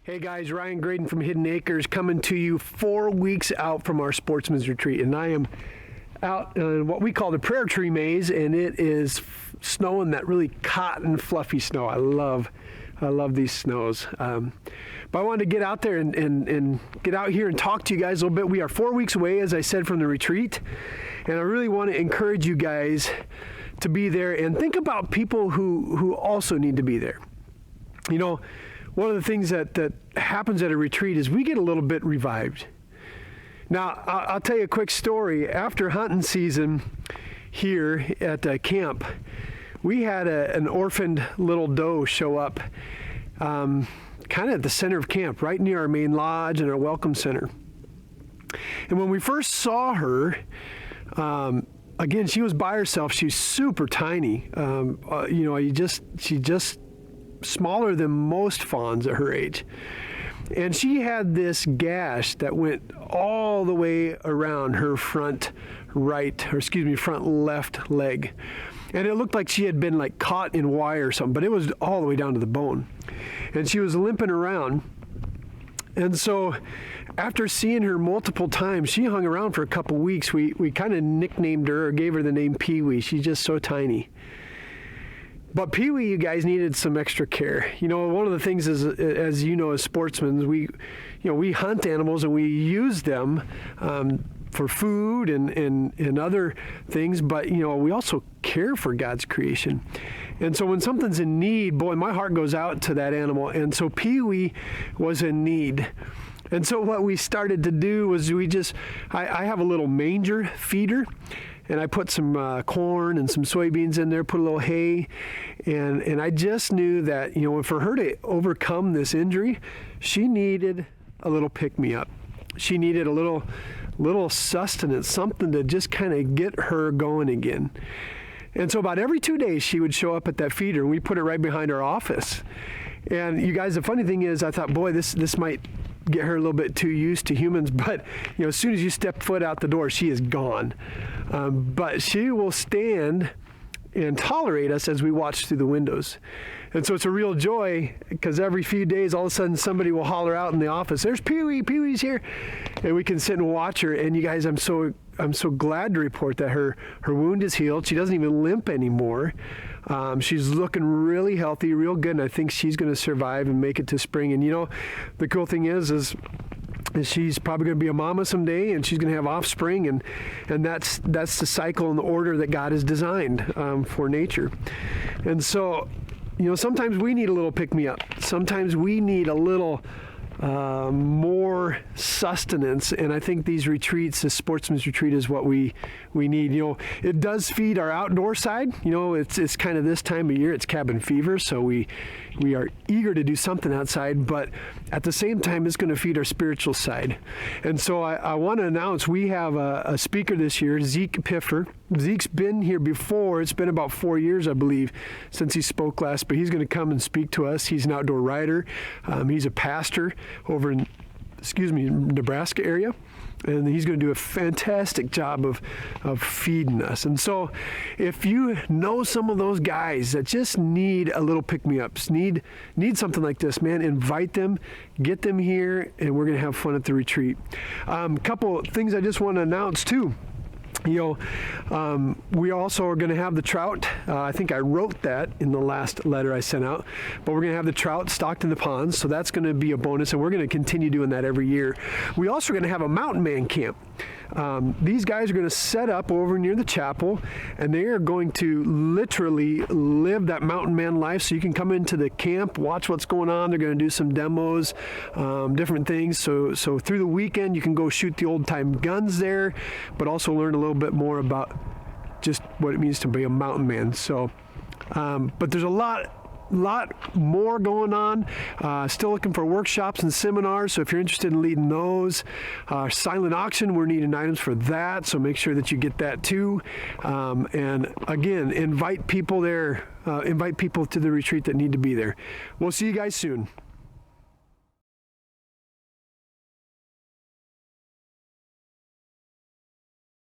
Hey guys, Ryan Graydon from Hidden Acres coming to you 4 weeks out from our Sportsman's Retreat, and I am out in what we call the prayer tree maze, and it is snowing, that really cotton fluffy snow. I love these snows. But I wanted to get out there and get out here and talk to you guys a little bit. We are 4 weeks away, as I said, from the retreat, and I really want to encourage you guys to be there and think about people who also need to be there. You know, one of the things that happens at a retreat is we get a little bit revived. Now, I'll tell you a quick story. After hunting season here at camp, we had an orphaned little doe show up kind of at the center of camp, right near our main lodge and our welcome center. And when we first saw her, again, she was by herself. She's super tiny. She just smaller than most fawns at her age. And she had this gash that went all the way around her front left leg. And it looked like she had been like caught in wire or something, but it was all the way down to the bone. And she was limping around. And so after seeing her multiple times, she hung around for a couple weeks. We kind of nicknamed her or gave her the name Pewee. She's just so tiny. But Pewee, you guys, needed some extra care. You know, one of the things is, as you know, as sportsmen, we hunt animals and we use them for food and other things. But, you know, we also care for God's creation. And so when something's in need, boy, my heart goes out to that animal. And so Pewee was in need. And so what we started to do was I have a little manger feeder. And I put some corn and some soybeans in there, put a little hay, and I just knew that, you know, for her to overcome this injury, she needed a little pick-me-up. She needed a little sustenance, something to just kind of get her going again. And so about every 2 days, she would show up at that feeder, and we put it right behind our office. And you guys, the funny thing is, I thought, boy, this might get her a little bit too used to humans, but you know, as soon as you step foot out the door, she is gone. But she will stand and tolerate us as we watch through the windows. And so it's a real joy, because every few days, all of a sudden, somebody will holler out in the office, "There's Pewee, Pewee's here," and we can sit and watch her. And you guys, I'm so glad to report that her wound is healed. She doesn't even limp anymore. She's looking really healthy, real good, and I think she's going to survive and make it to spring. And you know, the cool thing is she's probably going to be a mama someday, and she's going to have offspring, and that's the cycle and the order that God has designed for nature. And so, you know, sometimes we need a little pick-me-up. Sometimes we need a little more sustenance, and I think these retreats, the Sportsman's Retreat, is what we need. You know, it does feed our outdoor side. You know, it's kind of this time of year, it's cabin fever, so we are eager to do something outside, but at the same time, it's going to feed our spiritual side. And so I want to announce we have a speaker this year, Zeke. Zeke's been here before. It's been about 4 years, I believe, since he spoke last, but he's going to come and speak to us. He's an outdoor writer. He's a pastor over in, Nebraska area. And he's going to do a fantastic job of feeding us. And so if you know some of those guys that just need a little pick-me-ups, need something like this, man, invite them, get them here, and we're going to have fun at the retreat. Couple things I just want to announce too. You know, we also are going to have the trout. I think I wrote that in the last letter I sent out, but we're going to have the trout stocked in the ponds, so that's going to be a bonus, and we're going to continue doing that every year. We also are going to have a mountain man camp. These guys are going to set up over near the chapel, and they are going to literally live that mountain man life, so you can come into the camp, watch what's going on. They're going to do some demos, different things. So through the weekend, you can go shoot the old-time guns there, but also learn a little bit more about just what it means to be a mountain man. So, but there's a lot more going on. Still looking for workshops and seminars, so if you're interested in leading those, silent auction, we're needing items for that, so make sure that you get that too. And again, invite people there, invite people to the retreat that need to be there. We'll see you guys soon.